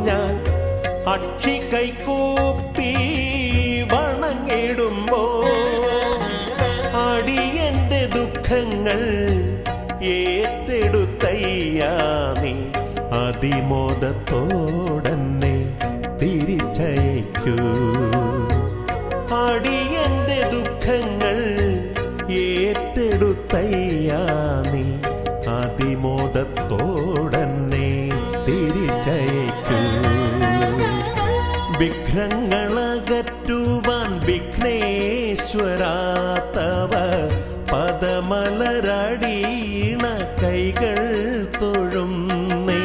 Speaker 5: ഞാൻ അക്ഷി കൈകൂപ്പി വണങ്ങിടുമ്പോ. അടിയന്റെ ദുഃഖങ്ങൾ ഏറ്റെടുത്തയ്യാ നീ അതിമോദത്തോടന്നെ തിരിച്ചയക്കൂ. അടിയന്റെ ദുഃഖങ്ങൾ ഏറ്റെടുത്തയ്യാ നീ അതിമോദത്തോടന്നെ തിരിച്ചയക്കൂ. വിഘ്നങ്ങളകറ്റുവാൻ വിഘ്നേശ്വരാ തവ പദമലരടീണ കൈകൾ തൊഴുന്നേ.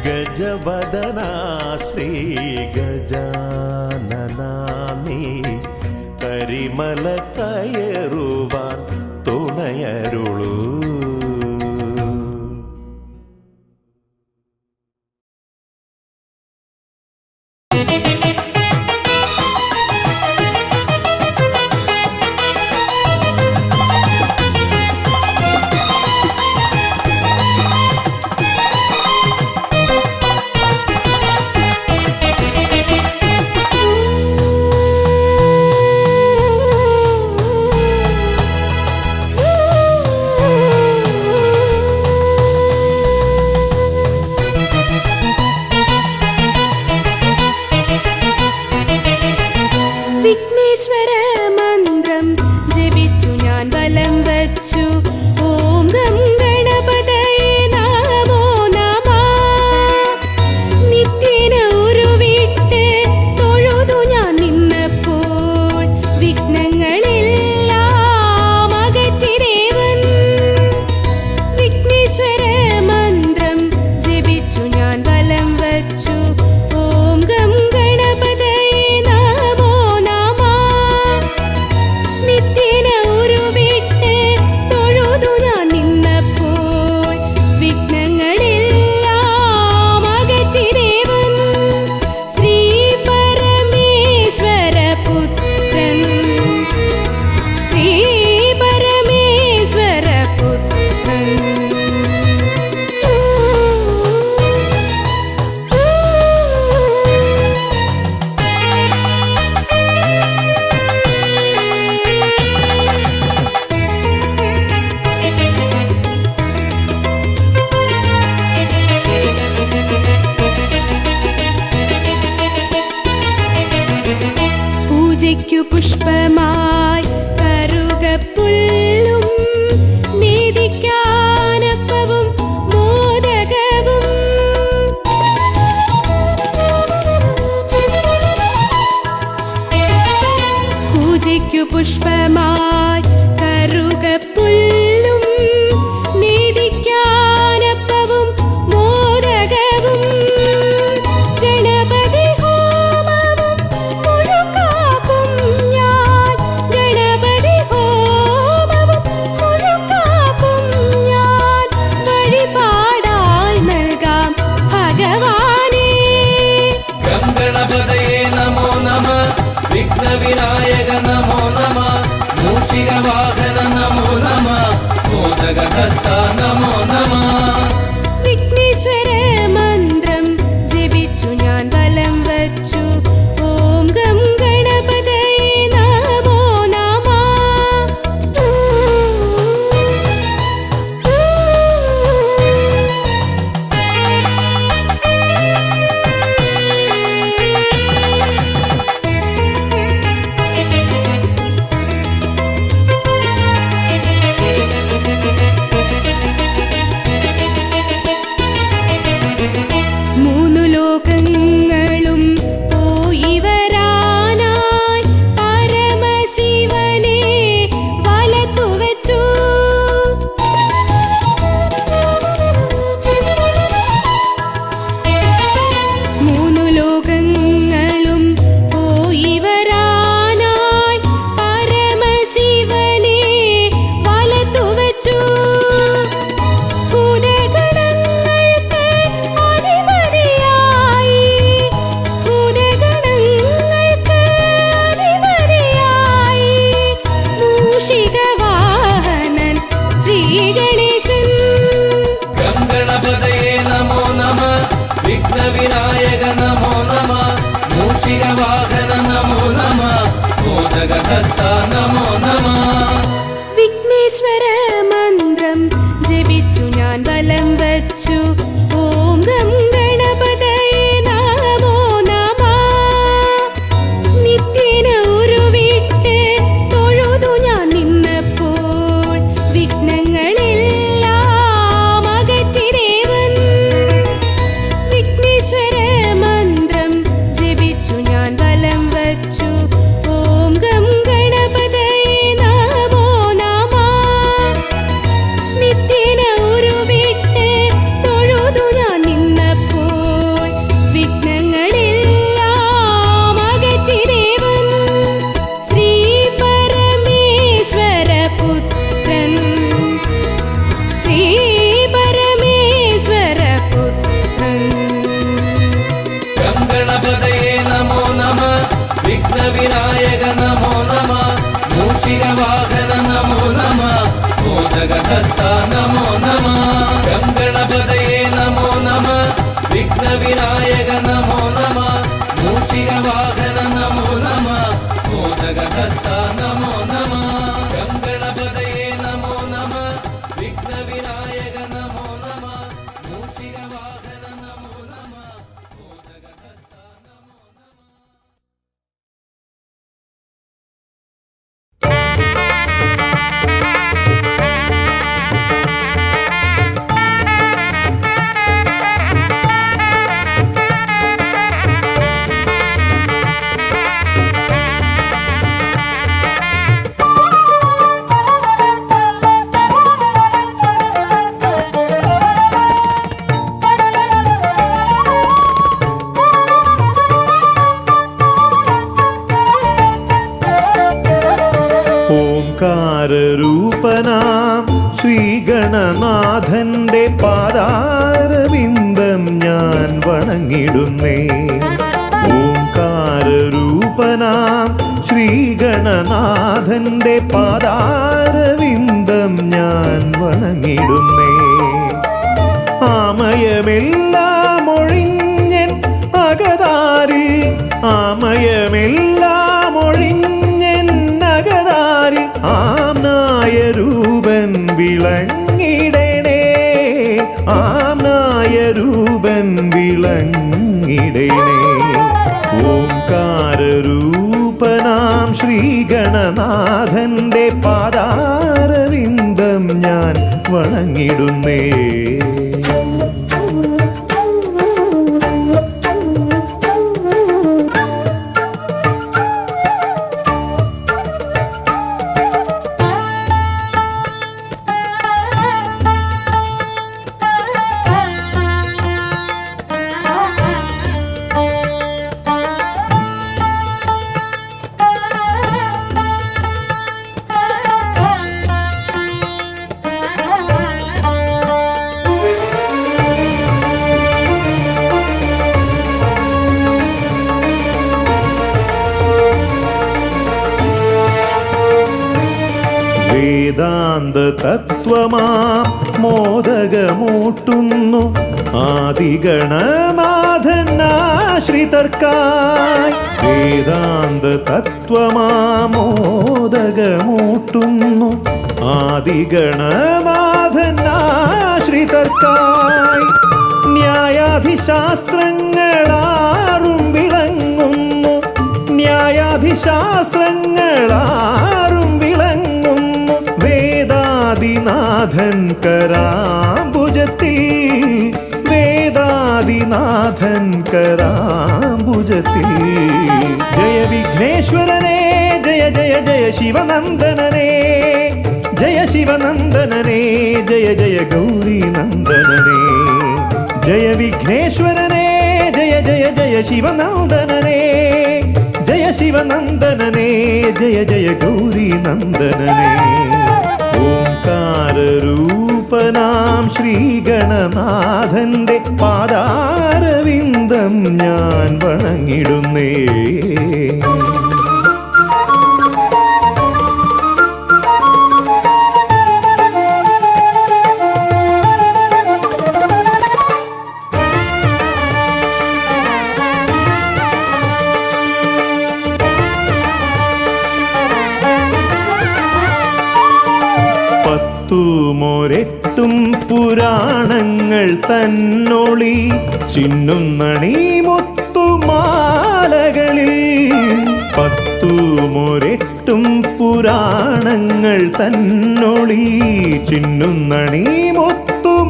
Speaker 5: ഗജവദനാ ശ്രീ ഗജാനനാ നീ കരിമല കയറുവാൻ തുണയരുളൂ.
Speaker 8: ഗണേശൻ.
Speaker 3: ഗംഗണപതയേ നമോ നമ, വിഘ്നവിനായക നമോ നമ, മൂഷികവാഹന നമോ നമ, മോദകഹസ്ത നമോ നമ.
Speaker 8: വിഘ്നേശ്വര മന്ത്രം ജപിച്ചു ഞാൻ വലം വച്ചു. ഓം ഗം ഗണപതയേ നമോ നമ. നിത്യേന ഉരുവിട്ട് തൊഴുതു ഞാൻ നിന്നപ്പോൾ വിഘ്നങ്ങളെല്ലാം അകറ്റി ദേവൻ. വിഘ്നേശ്വര മന്ത്രം ജപിച്ചു ഞാൻ വലം വച്ചു. ഓം ഗം ഗണപതയേ നമോ നമ. നിത്യേന ഉരുവിട്ട് തൊഴുതു ഞാൻ നിന്നപ്പോൾ വിഘ്നങ്ങളെല്ലാം അകറ്റി ദേവൻ. ശ്രീ പരമേശ്വര പുത്രൻ, ശ്രീ പരമേശ്വര പുത്രൻ.
Speaker 3: ഗംഗണപതയേ നമോ നമ, വിഘ്നവിനായക നമോ നമ, മൂഷികവാഹന നമോ നമ, മോദകഹസ്ത നമോ നമ. ഗംഗണപതയേ നമോ നമ, വിഘ്നവിനായക നമോ നമ, മൂഷികവാഹന നമോ നമ, മോദകഹസ്ത നമോ നമ. ഗംഗണപതയേ നമോ നമ, വിഘ്നവിനായക നമോ നമ, മൂഷികവാഹന നമോ നമ, മോദകഹസ്ത നമോ നമ.
Speaker 5: ഓംകാരരൂപനാം ശ്രീഗണനാഥന്റെ പാദാരവിന്ദം ഞാൻ വണങ്ങിടുന്നേ. ഓംകാരരൂപനാം ശ്രീഗണനാഥന്റെ പാദാരവിന്ദം ഞാൻ വണങ്ങിടുന്നേ. ആമയമെല്ലാം ഒഴിഞ്ഞൻ അകതാരിൽ, ആമയമെല്ലാം ഒഴിഞ്ഞൻ അകതാരിൽ ആംനായ രൂപൻ വിളങ്ങിടണേ, ആംനായ രൂപൻ വിളങ്ങിടണേ. ഓംകാരരൂപനാം ശ്രീഗണനാഥന്റെ പാദാരവിന്ദം ഞാൻ വണങ്ങിടുന്നേ. വേദാന്ത തത്വമാം മോദകമൂട്ടുന്നു ആദിഗണനാഥൻ ആശ്രിതർക്കായി. വേദാന്ത തത്വമാം മോദകമൂട്ടുന്നു ആദിഗണനാഥൻ ആശ്രിതർക്കായി. ന്യായാധിശാസ്ത്രങ്ങളാറും വിളങ്ങുന്നു, ന്യായാധിശാസ്ത്രങ്ങളാറും വിളങ്ങുന്നു വേദാദിനാഥൻ കരാംബുജത്തിൽ, വേദാദിനാഥൻ കരാംബുജത്തിൽ. ജയ വിഘ്നേശ്വരനേ ജയ ജയ ജയ ശിവനന്ദനനേ, ജയ ശിവനന്ദനനേ ജയ ജയ ഗൗരി നന്ദനനേ. ജയ വിഘ്നേശ്വരനേ ജയ ജയ ജയ ശിവനന്ദനനേ, ജയ ശിവനന്ദനനേ ജയ ജയ ഗൗരി നന്ദനനേ. ഓംകാരരൂപനാം ശ്രീഗണനാഥന്റെ പാദാരവിന്ദം ഞാൻ വണങ്ങിടുന്നേ. പത്തുമൊരെട്ടും പുരാണങ്ങൾ തന്നൊളി ചിന്നുന്നണീ മുത്തുമാലകളിൽ പത്തുമൊരെട്ടും പുരാണങ്ങൾ തന്നൊളി ചിന്നുന്നണീ മുത്തുമാലകളിൽ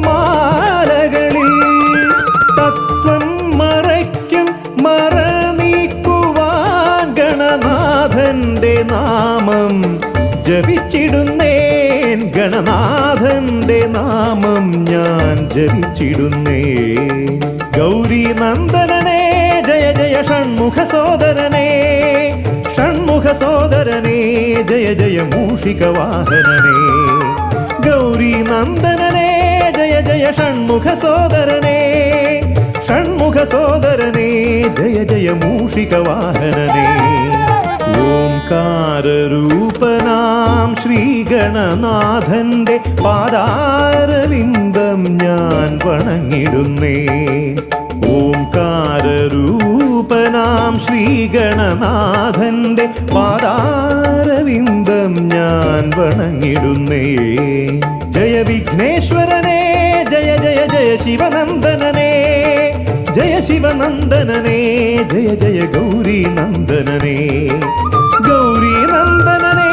Speaker 5: തത്വം മറയ്ക്കും മറ നീക്കുവാൻ ഗണനാഥന്റെ നാമം ജപിച്ചിടുന്നേൻ ഗണനാഥന്റെ നാമം ഞാൻ ജപിച്ചിടുന്നേൻ ഗൗരി നന്ദനനേ ജയ ജയ ഷൺമുഖ സോദരനേ ഷൺമുഖ സോദരനേ ജയ ജയ മൂഷിക വാഹനനേ ഗൗരി നന്ദനനേ ജയ ജയ ഷൺമുഖ സോദരനേ ഷൺമുഖ സോദരനേ ജയ ജയ മൂഷിക വാഹനനേ ഓംകാരരൂപനാം ശ്രീഗണനാഥന്റെ പാദാരവിന്ദം ഞാൻ വണങ്ങിടുന്നേ ഓംകാരരൂപനാം ശ്രീഗണനാഥന്റെ പാദാരവിന്ദം ഞാൻ വണങ്ങിടുന്നേ ജയ വിഘ്നേശ്വരനേ ജയ ജയ ജയ ശിവനന്ദനനേ ജയ ശിവനന്ദനനേ ജയ ജയ ഗൗരി നന്ദനനേ ഗൗരി നന്ദനനേ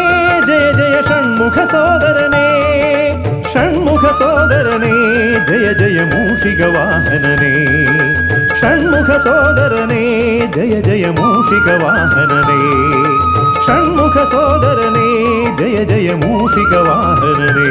Speaker 5: ജയ ജയ ഷൺമുഖ സോദരനേ ഷൺമുഖ സോദരനേ ജയ ജയ മൂഷിക വാഹനനേ ഷൺമുഖ സോദരനേ ജയ ജയ മൂഷിക വാഹനനേ ഷൺമുഖ സോദരനേ ജയ ജയ മൂഷിക വാഹനനേ